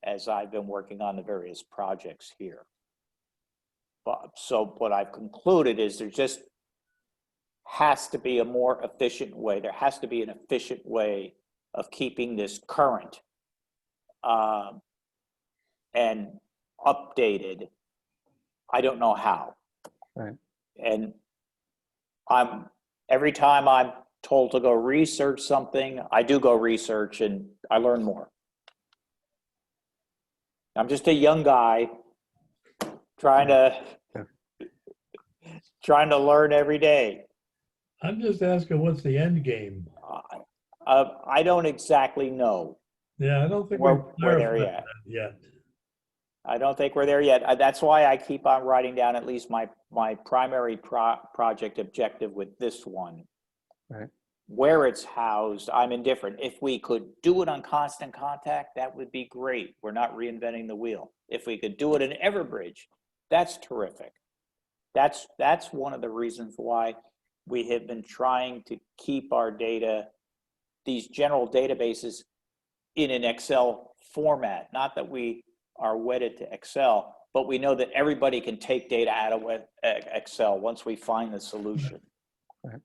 as I've been working on the various projects here. So what I've concluded is there just has to be a more efficient way. There has to be an efficient way of keeping this current and updated. I don't know how. Right. And every time I'm told to go research something, I do go research and I learn more. I'm just a young guy trying to learn every day. I'm just asking, what's the end game? I don't exactly know. Yeah, I don't think We're we've there clarified yet. that yet. I don't think we're there yet. That's why I keep on writing down at least my primary project objective with this one. Right. Where it's housed, I'm indifferent. If we could do it on Constant Contact, that would be great. We're not reinventing the wheel. If we could do it in Everbridge, that's terrific. That's one of the reasons why we have been trying to keep our data, these general databases, in an Excel format. Not that we are wedded to Excel, but we know that everybody can take data out of Excel once we find the solution. Right.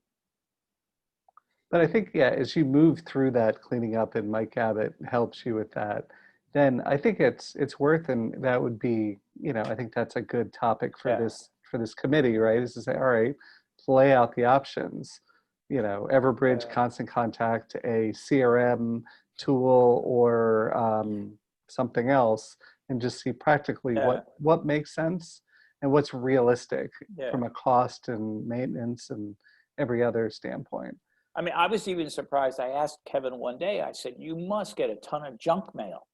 But I think, yeah, as you move through that cleaning up, and Mike Abbott helps you with that, then I think it's worth, and that would be, I think that's a good topic for this committee, right? Is to say, all right, lay out the options, Everbridge, Constant Contact, a CRM tool, or something else, and just see practically what makes sense and what's realistic from a cost and maintenance and every other standpoint. I mean, I was even surprised. I asked Kevin one day, I said, you must get a ton of junk mail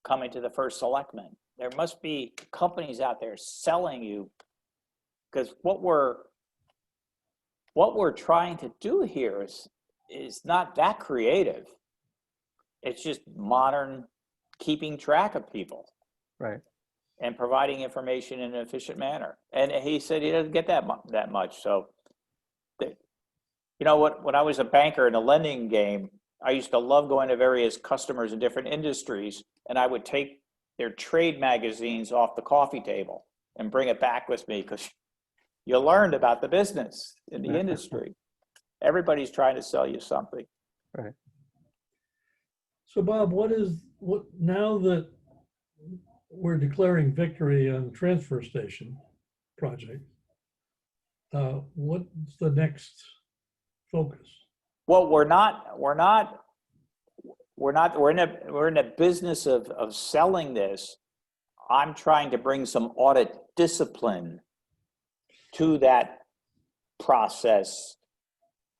coming to the First Selectman. There must be companies out there selling you, because what we're trying to do here is not that creative. It's just modern keeping track of people. Right. And providing information in an efficient manner. And he said he doesn't get that much. So, when I was a banker in the lending game, I used to love going to various customers in different industries, and I would take their trade magazines off the coffee table and bring it back with me, because you learned about the business in the industry. Everybody's trying to sell you something. Right. So Bob, now that we're declaring victory on the transfer station project, what's the next focus? Well, we're in a business of selling this. I'm trying to bring some audit discipline to that process.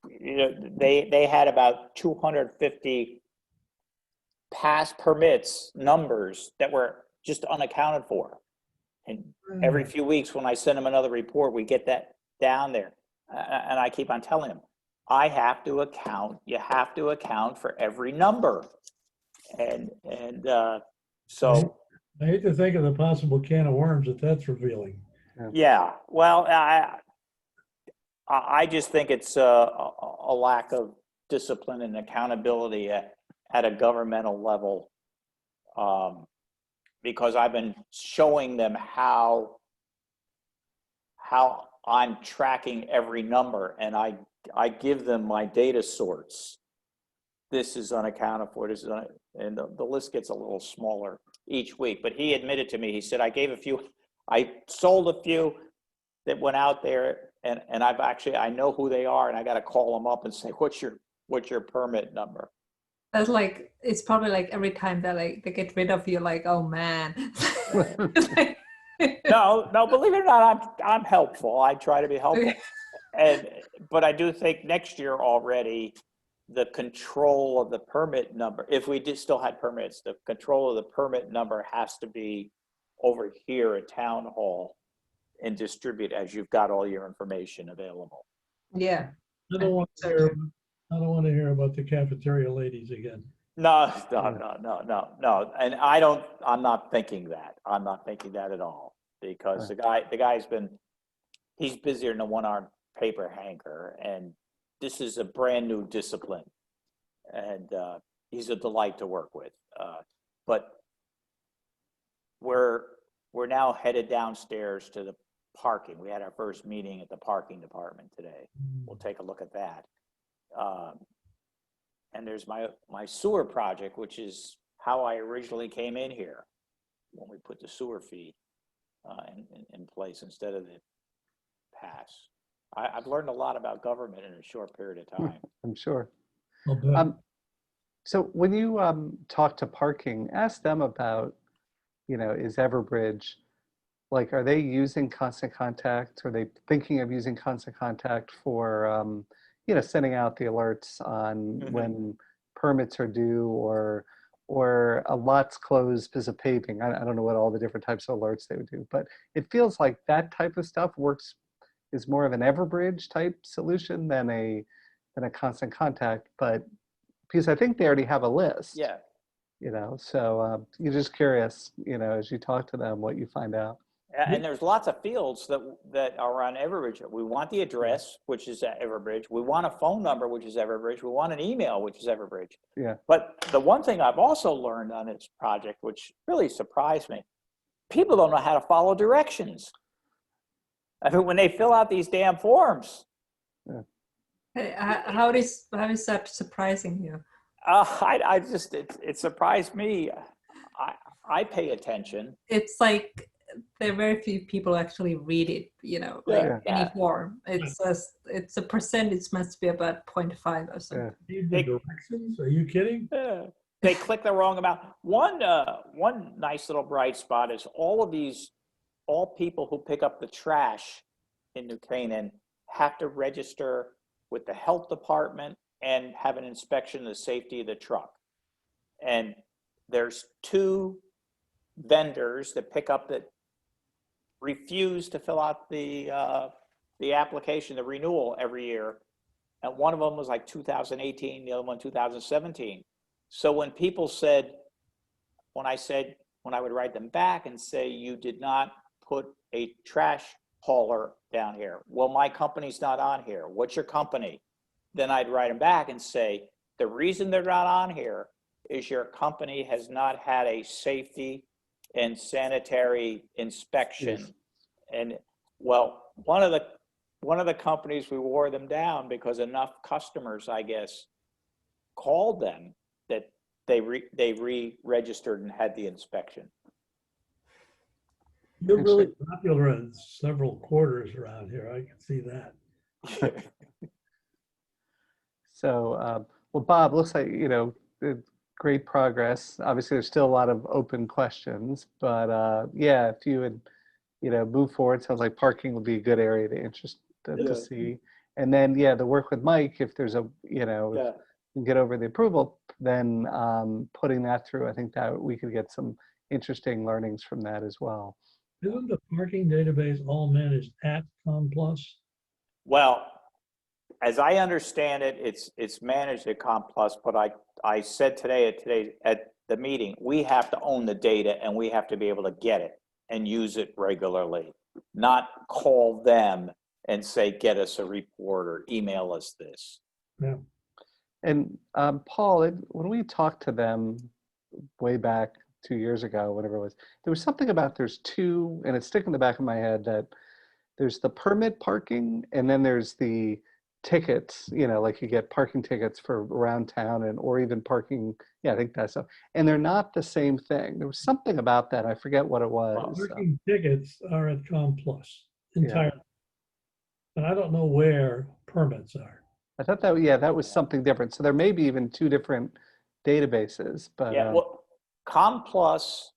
They had about 250 past permits numbers that were just unaccounted for. And every few weeks when I send them another report, we get that down there. And I keep on telling them, you have to account for every number. So I hate to think of the possible can of worms that's revealing. Yeah, well, I just think it's a lack of discipline and accountability at a governmental level. Because I've been showing them how I'm tracking every number, and I give them my data sorts. This is unaccounted for, this is and the list gets a little smaller each week. But he admitted to me, he said, I sold a few that went out there, and I know who they are, and I got to call them up and say, what's your permit number? That's like, it's probably like every time that like they get rid of you, like, oh man. It's like- No, believe it or not, I'm helpful. I try to be helpful. But I do think next year already, the control of the permit number, if we still had permits, the control of the permit number has to be over here at Town Hall and distribute as you've got all your information available. Yeah. I don't want to hear about the cafeteria ladies again. No. And I'm not thinking that. I'm not thinking that at all, because the guy's he's busier than a one-armed paper hanger, and this is a brand new discipline, and he's a delight to work with. But we're now headed downstairs to the parking. We had our first meeting at the parking department today. We'll take a look at that. And there's my sewer project, which is how I originally came in here when we put the sewer fee in place instead of the pass. I've learned a lot about government in a short period of time. I'm sure. I'll bet. So when you talk to parking, ask them about, is Everbridge, like, are they using Constant Contact? Are they thinking of using Constant Contact for, sending out the alerts on when permits are due, or a lot's closed because of paving? I don't know what all the different types of alerts they would do, but it feels like that type of stuff is more of an Everbridge type solution than a Constant Contact, but because I think they already have a list. Yeah. So you're just curious, as you talk to them, what you find out. And there's lots of fields that are on Everbridge. We want the address, which is Everbridge. We want a phone number, which is Everbridge. We want an email, which is Everbridge. Yeah. But the one thing I've also learned on this project, which really surprised me, people don't know how to follow directions. I mean, when they fill out these damn forms. Hey, how is that surprising you? It surprised me. I pay attention. It's like there are very few people actually read it, any form. It's a percentage must be about 0.5 or something. The directions? Are you kidding? They click the wrong amount. One nice little bright spot is all people who pick up the trash in New Canaan have to register with the health department and have an inspection of the safety of the truck. And there's 2 vendors that pick up that refuse to fill out the application, the renewal every year. And one of them was like 2018, the other one 2017. So when people when I would write them back and say, you did not put a trash hauler down here. Well, my company's not on here. What's your company? Then I'd write them back and say, the reason they're not on here is your company has not had a safety and sanitary inspection. Yes. And well, one of the companies, we wore them down because enough customers, I guess, called them that they re-registered and had the inspection. You're really popular in several quarters around here. I can see that. So, well, Bob, looks like, great progress. Obviously, there's still a lot of open questions, but yeah, if you would, move forward, sounds like parking would be a good area to see. And then, the work with Mike, if there's if you can get over the approval, then putting that through, I think that we could get some interesting learnings from that as well. Isn't the parking database all managed at ComPlus? Well, as I understand it, it's managed at ComPlus, but I said today at the meeting, we have to own the data and we have to be able to get it and use it regularly, not call them and say, get us a report or email us this. Yeah. And Paul, when we talked to them way back 2 years ago, whatever it was, there was something about there's two, and it's sticking in the back of my head, that there's the permit parking and then there's the tickets, like you get parking tickets for around town and or even parking. Yeah, I think that's so. And they're not the same thing. There was something about that. I forget what it was. Parking tickets are at ComPlus entirely. But I don't know where permits are. I thought that, yeah, that was something different. So there may be even two different databases, but Yeah, well, ComPlus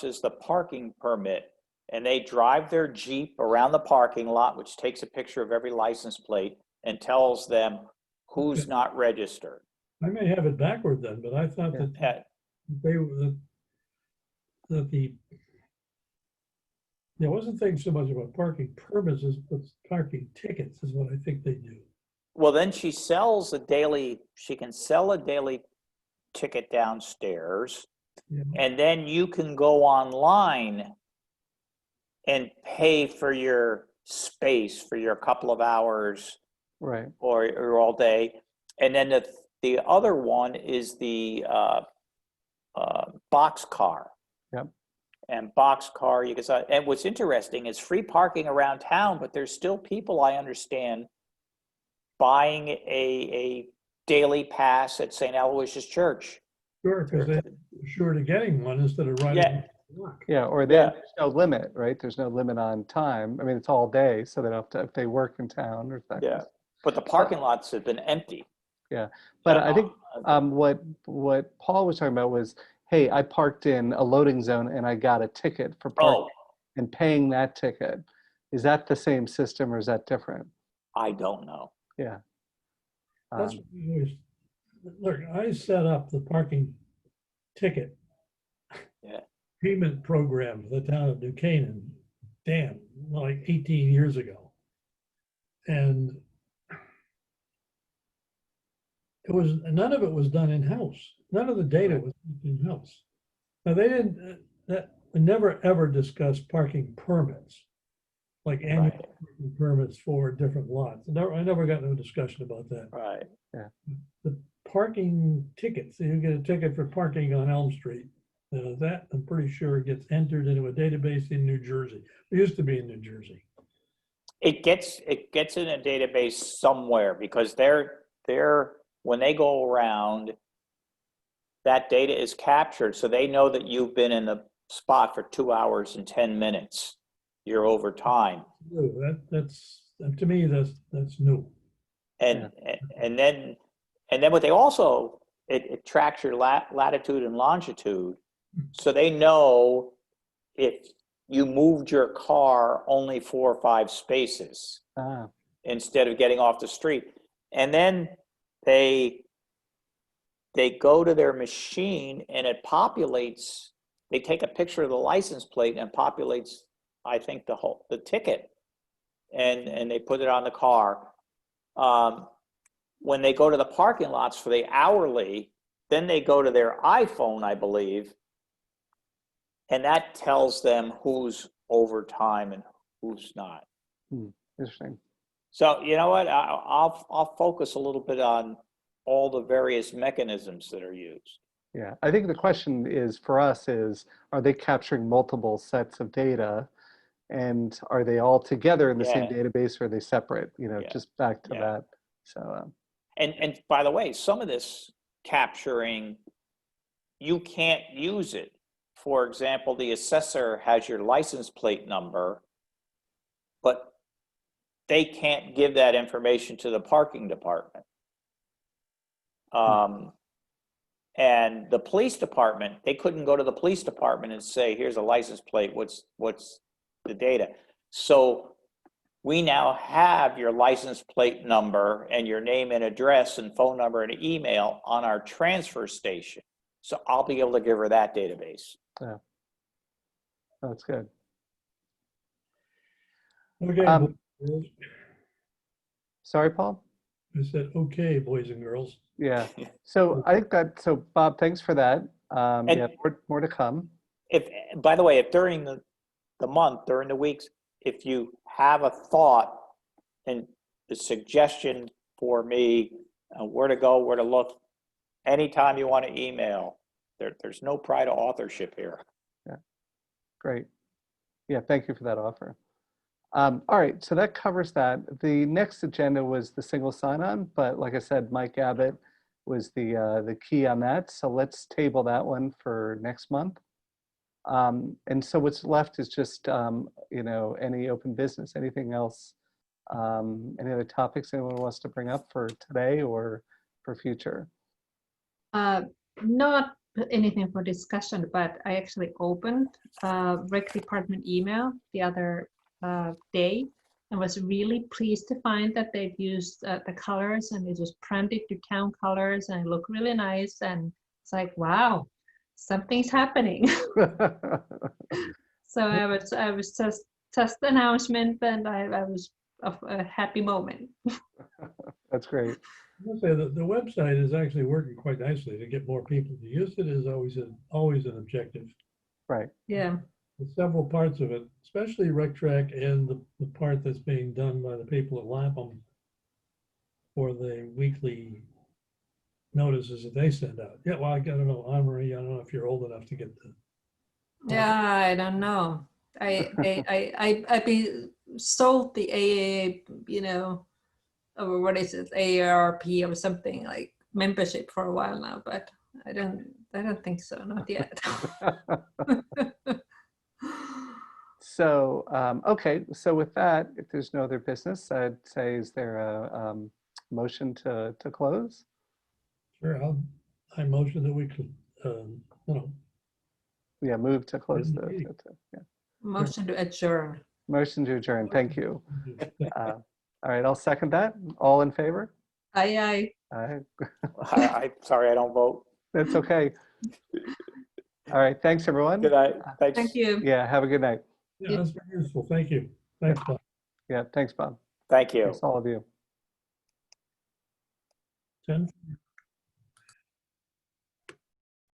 is the parking permit, and they drive their Jeep around the parking lot, which takes a picture of every license plate and tells them who's Okay. not registered. I may have it backward then, but I thought Yeah. that they were I wasn't thinking so much about parking permits as but parking tickets is what I think they do. Well, then she can sell a daily ticket downstairs, Yeah. and then you can go online and pay for your space for your couple of hours right. or all day. And then the other one is the boxcar. Yep. And boxcar, you can say, and what's interesting is free parking around town, but there's still people, I understand, buying a daily pass at St. Aloysius Church. Sure, because they're sure to getting one instead of riding. Yeah. the block. Yeah, or Yeah. there's no limit, right? There's no limit on time. I mean, it's all day, so they don't have to, if they work in town or things. Yeah. But the parking lots have been empty. But I think what Paul was talking about was, hey, I parked in a loading zone and I got a ticket for parking and paying that ticket. Is that the same system or is that different? I don't know. Yeah. That's what we always, look, I set up the parking ticket Yeah. payment program for the town of New Canaan, like 18 years ago. And none of it was done in-house. None of the data was in-house. Now, they didn't, we never ever discussed parking permits, like annual Right. parking permits for different lots. I never got into a discussion about that. Right. The parking tickets, you get a ticket for parking on Elm Street. That, I'm pretty sure, gets entered into a database in New Jersey. It used to be in New Jersey. It gets in a database somewhere because when they go around, that data is captured, so they know that you've been in the spot for 2 hours and 10 minutes. You're over time. That's to me, that's new. And then what they also, it tracks your latitude and longitude, so they know if you moved your car only 4 or 5 spaces instead of getting off the street. And then they go to their machine and it populates. They take a picture of the license plate and populates, I think, the ticket, and they put it on the car. When they go to the parking lots for the hourly, then they go to their iPhone, I believe, and that tells them who's overtime and who's not. Interesting. So you know what? I'll focus a little bit on all the various mechanisms that are used. Yeah, I think the question is for us is, are they capturing multiple sets of data? And are they all together in the same database or are they separate? Just back to that. So, and by the way, some of this capturing, you can't use it. For example, the assessor has your license plate number, but they can't give that information to the parking department. And the police department, they couldn't go to the police department and say, here's a license plate, what's the data? So we now have your license plate number and your name and address and phone number and email on our transfer station. So I'll be able to give her that database. yeah. That's good. Okay. Sorry, Paul? I said, okay, boys and girls. Yeah. So I think that, so Bob, thanks for that. And- Yeah, more to come. If, by the way, if during the month, during the weeks, if you have a thought and a suggestion for me, where to go, where to look, anytime you want to email, there's no pride of authorship here. Great. Yeah, thank you for that offer. All right, so that covers that. The next agenda was the single sign-on, but like I said, Mike Abbott was the key on that. So let's table that one for next month. And so what's left is just, any open business, anything else, any other topics anyone wants to bring up for today or for future? Not anything for discussion, but I actually opened rec department email the other day and was really pleased to find that they've used the colors and they just printed to town colors and look really nice. And it's like, wow, something's happening. So I was just the announcement and I was of a happy moment. That's great. I'll say that the website is actually working quite nicely. To get more people to use it is always an objective. Right. Yeah. There's several parts of it, especially RecTrack and the part that's being done by the people at Lapham for the weekly notices that they send out. Yeah, well, I don't know, Anne-Marie, I don't know if you're old enough to get the. Yeah, I don't know. I be sold the AAA, or what is it, AARP or something like membership for a while now, but I don't think so, not yet. So, okay, so with that, if there's no other business, I'd say, is there a motion to close? Sure, I motion that we could, Yeah, move to close End the, the meeting. yeah. Motion to adjourn. Motion to adjourn, thank you. All right, I'll second that. All in favor? Aye. Aye. I'm sorry, I don't vote. That's okay. All right, thanks, everyone. Good night. Thanks. Thank you. Yeah, have a good night. Yeah, that's very useful. Thank you. Thanks, Bob. Yeah, thanks, Bob. Thank you. Thanks all of you. 10.